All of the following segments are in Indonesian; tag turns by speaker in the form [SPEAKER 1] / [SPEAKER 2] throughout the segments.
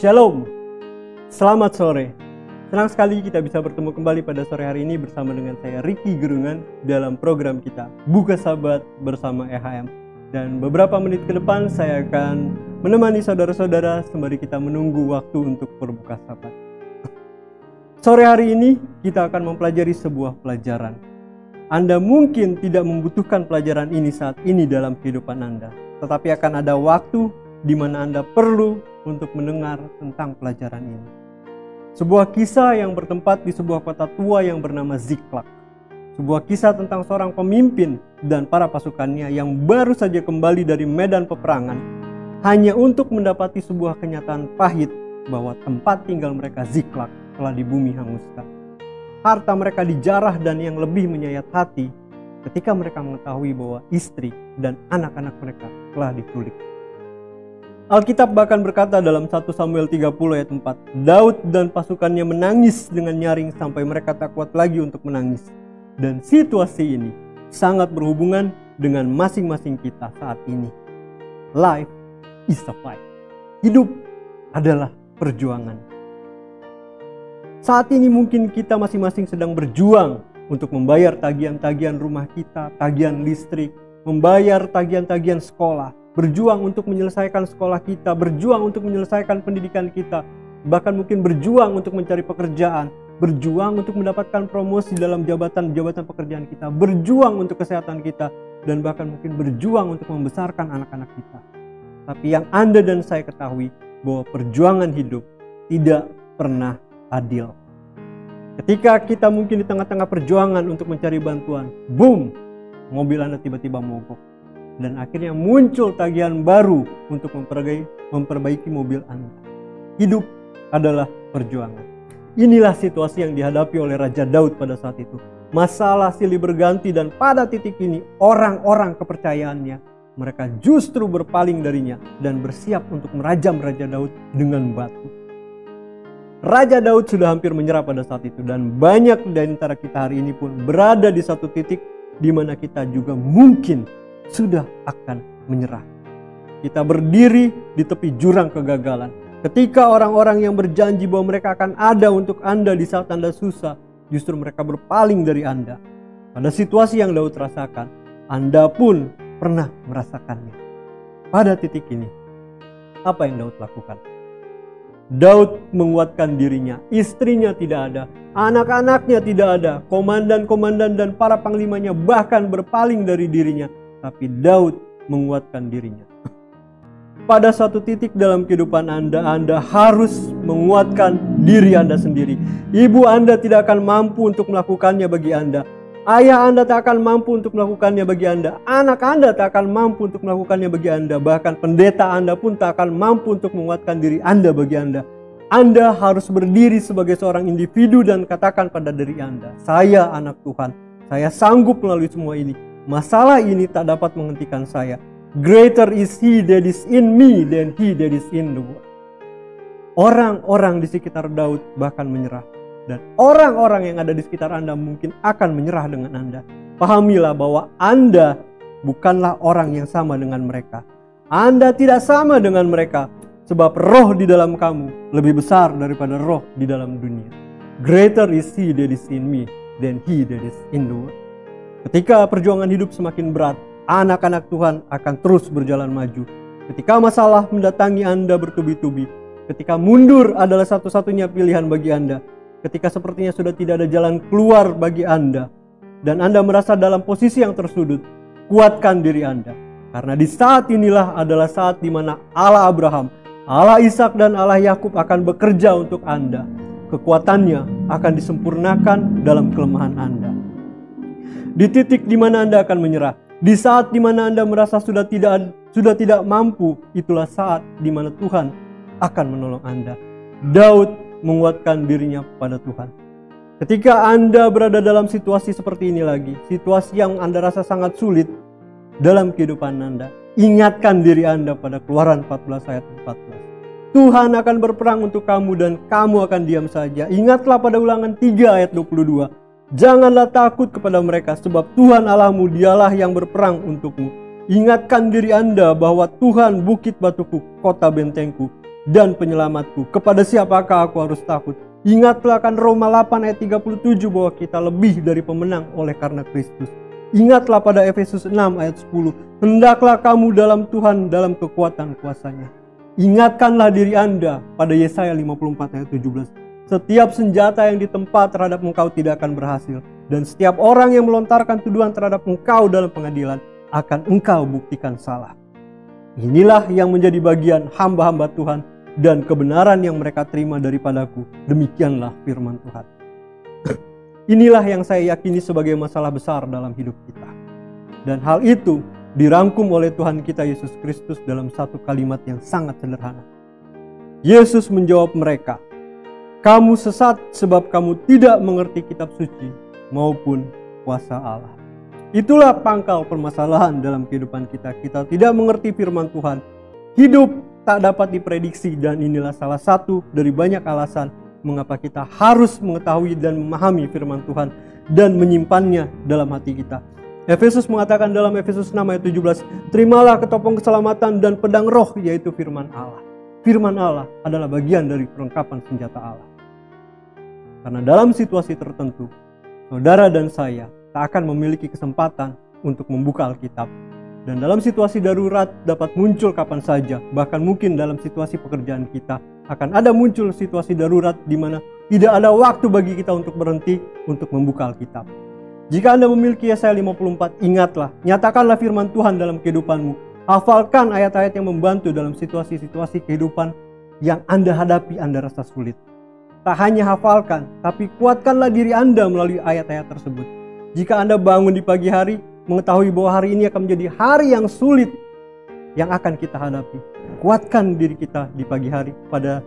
[SPEAKER 1] Shalom, selamat sore. Senang sekali kita bisa bertemu kembali pada sore hari ini bersama dengan saya Ricky Gerungan dalam program kita Buka Sabat bersama EHM. Dan beberapa menit ke depan saya akan menemani saudara-saudara sembari kita menunggu waktu untuk berbuka sabat. Sore hari ini kita akan mempelajari sebuah pelajaran. Anda mungkin tidak membutuhkan pelajaran ini saat ini dalam kehidupan Anda, tetapi akan ada waktu di mana Anda perlu untuk mendengar tentang pelajaran ini. Sebuah kisah yang bertempat di sebuah kota tua yang bernama Ziklag. Sebuah kisah tentang seorang pemimpin dan para pasukannya yang baru saja kembali dari medan peperangan hanya untuk mendapati sebuah kenyataan pahit bahwa tempat tinggal mereka Ziklag telah di bumi hanguskan. Harta mereka dijarah dan yang lebih menyayat hati ketika mereka mengetahui bahwa istri dan anak-anak mereka telah diculik. Alkitab bahkan berkata dalam 1 Samuel 30 ayat 4, Daud dan pasukannya menangis dengan nyaring sampai mereka tak kuat lagi untuk menangis. Dan situasi ini sangat berhubungan dengan masing-masing kita saat ini. Life is a fight. Hidup adalah perjuangan. Saat ini mungkin kita masing-masing sedang berjuang untuk membayar tagihan-tagihan rumah kita, tagihan listrik, membayar tagihan-tagihan sekolah, berjuang untuk menyelesaikan sekolah kita, berjuang untuk menyelesaikan pendidikan kita, bahkan mungkin berjuang untuk mencari pekerjaan, berjuang untuk mendapatkan promosi dalam jabatan-jabatan pekerjaan kita, berjuang untuk kesehatan kita, dan bahkan mungkin berjuang untuk membesarkan anak-anak kita. Tapi yang Anda dan saya ketahui bahwa perjuangan hidup tidak pernah adil. Ketika kita mungkin di tengah-tengah perjuangan untuk mencari bantuan, boom, mobil Anda tiba-tiba mogok. Dan akhirnya muncul tagihan baru untuk memperbaiki mobil Anda. Hidup adalah perjuangan. Inilah situasi yang dihadapi oleh Raja Daud pada saat itu. Masalah silih berganti dan pada titik ini orang-orang kepercayaannya mereka justru berpaling darinya dan bersiap untuk merajam Raja Daud dengan batu. Raja Daud sudah hampir menyerah pada saat itu dan banyak dari antara kita hari ini pun berada di satu titik di mana kita juga mungkin sudah akan menyerah. Kita berdiri di tepi jurang kegagalan. Ketika orang-orang yang berjanji bahwa mereka akan ada untuk Anda di saat Anda susah, justru mereka berpaling dari Anda. Pada situasi yang Daud rasakan, Anda pun pernah merasakannya. Pada titik ini, apa yang Daud lakukan? Daud menguatkan dirinya, istrinya tidak ada, anak-anaknya tidak ada, komandan-komandan dan para panglimanya bahkan berpaling dari dirinya. Tapi Daud menguatkan dirinya. Pada suatu titik dalam kehidupan Anda harus menguatkan diri Anda sendiri. Ibu Anda tidak akan mampu untuk melakukannya bagi Anda. Ayah Anda tak akan mampu untuk melakukannya bagi Anda. Anak Anda tak akan mampu untuk melakukannya bagi Anda. Bahkan pendeta Anda pun tak akan mampu untuk menguatkan diri Anda bagi Anda. Anda harus berdiri sebagai seorang individu dan katakan pada diri Anda, saya anak Tuhan. Saya sanggup melalui semua ini. Masalah ini tak dapat menghentikan saya. Greater is he that is in me than he that is in the world. Orang-orang di sekitar Daud bahkan menyerah. Dan orang-orang yang ada di sekitar Anda mungkin akan menyerah dengan Anda. Pahamilah bahwa Anda bukanlah orang yang sama dengan mereka. Anda tidak sama dengan mereka. Sebab roh di dalam kamu lebih besar daripada roh di dalam dunia. Greater is he that is in me than he that is in the world. Ketika perjuangan hidup semakin berat, anak-anak Tuhan akan terus berjalan maju. Ketika masalah mendatangi Anda bertubi-tubi, ketika mundur adalah satu-satunya pilihan bagi Anda, ketika sepertinya sudah tidak ada jalan keluar bagi Anda, dan Anda merasa dalam posisi yang tersudut, kuatkan diri Anda. Karena di saat inilah adalah saat di mana Allah Abraham, Allah Ishak dan Allah Yakub akan bekerja untuk Anda. Kekuatannya akan disempurnakan dalam kelemahan Anda. Di titik di mana Anda akan menyerah, di saat di mana Anda merasa sudah tidak mampu, itulah saat di mana Tuhan akan menolong Anda. Daud menguatkan dirinya pada Tuhan. Ketika Anda berada dalam situasi seperti ini lagi, situasi yang Anda rasa sangat sulit dalam kehidupan Anda, ingatkan diri Anda pada Keluaran 14 ayat 14. Tuhan akan berperang untuk kamu dan kamu akan diam saja. Ingatlah pada Ulangan 3 ayat 22. Janganlah takut kepada mereka, sebab Tuhan Allahmu dialah yang berperang untukmu. Ingatkan diri Anda bahwa Tuhan bukit batuku, kota bentengku. dan penyelamatku. Kepada siapakah aku harus takut? Ingatlah akan Roma 8 ayat 37 bahwa kita lebih dari pemenang oleh karena Kristus. Ingatlah pada Efesus 6 ayat 10. Hendaklah kamu dalam Tuhan dalam kekuatan kuasanya. Ingatkanlah diri Anda pada Yesaya 54 ayat 17. Setiap senjata yang ditempa terhadap engkau tidak akan berhasil. Dan setiap orang yang melontarkan tuduhan terhadap engkau dalam pengadilan akan engkau buktikan salah. Inilah yang menjadi bagian hamba-hamba Tuhan dan kebenaran yang mereka terima daripadaku. Demikianlah firman Tuhan. Inilah yang saya yakini sebagai masalah besar dalam hidup kita. Dan hal itu dirangkum oleh Tuhan kita Yesus Kristus dalam satu kalimat yang sangat sederhana. Yesus menjawab mereka, "Kamu sesat sebab kamu tidak mengerti kitab suci maupun kuasa Allah." Itulah pangkal permasalahan dalam kehidupan kita. Kita tidak mengerti firman Tuhan. Hidup tak dapat diprediksi, dan inilah salah satu dari banyak alasan mengapa kita harus mengetahui dan memahami firman Tuhan dan menyimpannya dalam hati kita. Efesus mengatakan dalam Efesus 6 ayat 17, "Terimalah ketopong keselamatan dan pedang roh, yaitu firman Allah." Firman Allah adalah bagian dari perlengkapan senjata Allah. Karena dalam situasi tertentu, saudara dan saya tak akan memiliki kesempatan untuk membuka Alkitab. Dan dalam situasi darurat dapat muncul kapan saja, bahkan mungkin dalam situasi pekerjaan kita akan ada muncul situasi darurat di mana tidak ada waktu bagi kita untuk berhenti untuk membuka Alkitab. Jika Anda memiliki Yesaya 54, ingatlah, nyatakanlah firman Tuhan dalam kehidupanmu. Hafalkan ayat-ayat yang membantu dalam situasi-situasi kehidupan yang Anda hadapi, Anda rasa sulit. Tak hanya hafalkan, tapi kuatkanlah diri Anda melalui ayat-ayat tersebut. Jika Anda bangun di pagi hari, mengetahui bahwa hari ini akan menjadi hari yang sulit yang akan kita hadapi, kuatkan diri kita di pagi hari pada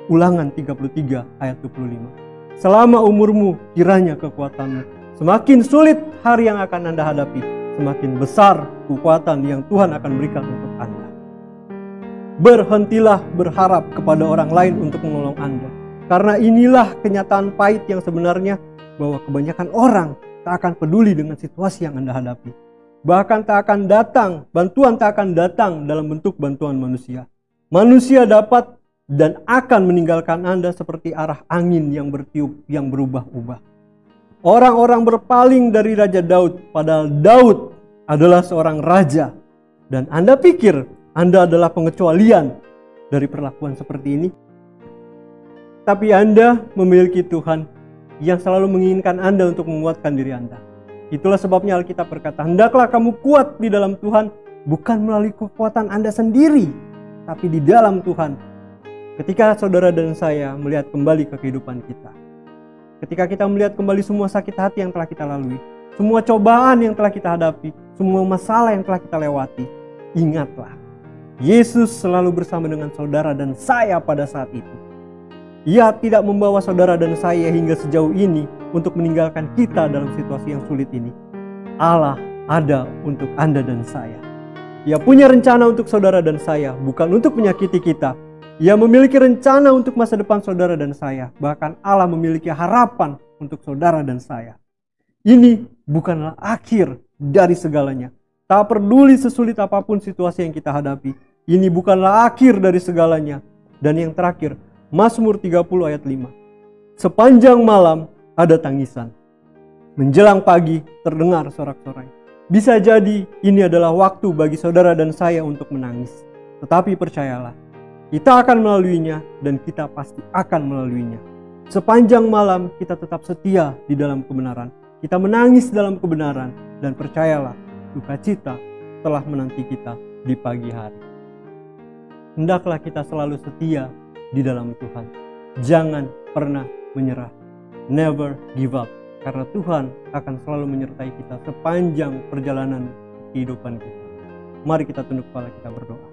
[SPEAKER 1] Ulangan 33 ayat 25. Selama umurmu kiranya kekuatanmu. Semakin sulit hari yang akan Anda hadapi, semakin besar kekuatan yang Tuhan akan berikan untuk Anda. Berhentilah berharap kepada orang lain untuk menolong Anda. Karena inilah kenyataan pahit yang sebenarnya, bahwa kebanyakan orang tak akan peduli dengan situasi yang Anda hadapi. Bahkan tak akan datang, bantuan tak akan datang dalam bentuk bantuan manusia. Manusia dapat dan akan meninggalkan Anda seperti arah angin yang bertiup, yang berubah-ubah. Orang-orang berpaling dari Raja Daud, padahal Daud adalah seorang raja. Dan Anda pikir Anda adalah pengecualian dari perlakuan seperti ini? Tapi Anda memiliki Tuhan yang selalu menginginkan Anda untuk menguatkan diri Anda. Itulah sebabnya Alkitab berkata, "Hendaklah kamu kuat di dalam Tuhan, bukan melalui kekuatan Anda sendiri, tapi di dalam Tuhan." Ketika saudara dan saya melihat kembali ke kehidupan kita, ketika kita melihat kembali semua sakit hati yang telah kita lalui, semua cobaan yang telah kita hadapi, semua masalah yang telah kita lewati, ingatlah, Yesus selalu bersama dengan saudara dan saya pada saat itu. Ia tidak membawa saudara dan saya hingga sejauh ini untuk meninggalkan kita dalam situasi yang sulit ini. Allah ada untuk Anda dan saya. Ia punya rencana untuk saudara dan saya, bukan untuk menyakiti kita. Ia memiliki rencana untuk masa depan saudara dan saya. Bahkan Allah memiliki harapan untuk saudara dan saya. Ini bukanlah akhir dari segalanya. Tak peduli sesulit apapun situasi yang kita hadapi, ini bukanlah akhir dari segalanya. Dan yang terakhir, Mazmur 30 ayat 5. Sepanjang malam ada tangisan, menjelang pagi terdengar sorak-sorai. Bisa jadi ini adalah waktu bagi saudara dan saya untuk menangis. Tetapi percayalah, kita akan melaluinya dan kita pasti akan melaluinya. Sepanjang malam kita tetap setia di dalam kebenaran. Kita menangis dalam kebenaran, dan percayalah, sukacita telah menanti kita di pagi hari. Hendaklah kita selalu setia di dalam Tuhan. Jangan pernah menyerah. Never give up. Karena Tuhan akan selalu menyertai kita sepanjang perjalanan kehidupan kita. Mari kita tunduk kepala, kita berdoa.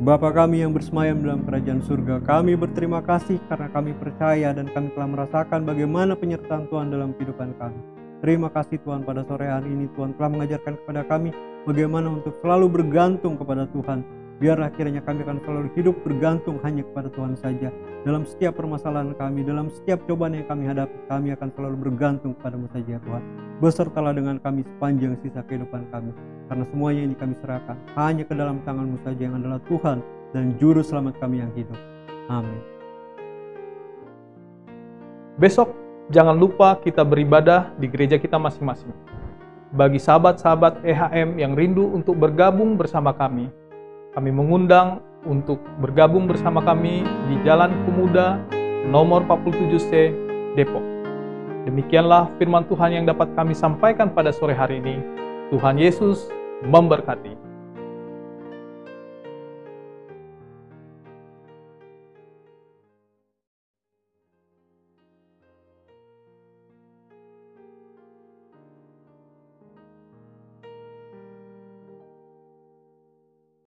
[SPEAKER 1] Bapa kami yang bersemayam dalam kerajaan surga, kami berterima kasih karena kami percaya dan kami telah merasakan bagaimana penyertaan Tuhan dalam kehidupan kami. Terima kasih Tuhan, pada sore hari ini Tuhan telah mengajarkan kepada kami bagaimana untuk selalu bergantung kepada Tuhan. Biarlah kiranya kami akan selalu hidup bergantung hanya kepada Tuhan saja. Dalam setiap permasalahan kami, dalam setiap cobaan yang kami hadapi, kami akan selalu bergantung kepada-Mu saja Tuhan. Besertalah dengan kami sepanjang sisa kehidupan kami. Karena semuanya ini kami serahkan hanya ke dalam tangan-Mu saja yang adalah Tuhan dan Juru Selamat kami yang hidup. Amin.
[SPEAKER 2] Besok jangan lupa kita beribadah di gereja kita masing-masing. Bagi sahabat-sahabat EHM yang rindu untuk bergabung bersama kami mengundang untuk bergabung bersama kami di Jalan Pemuda nomor 47C, Depok. Demikianlah firman Tuhan yang dapat kami sampaikan pada sore hari ini. Tuhan Yesus memberkati.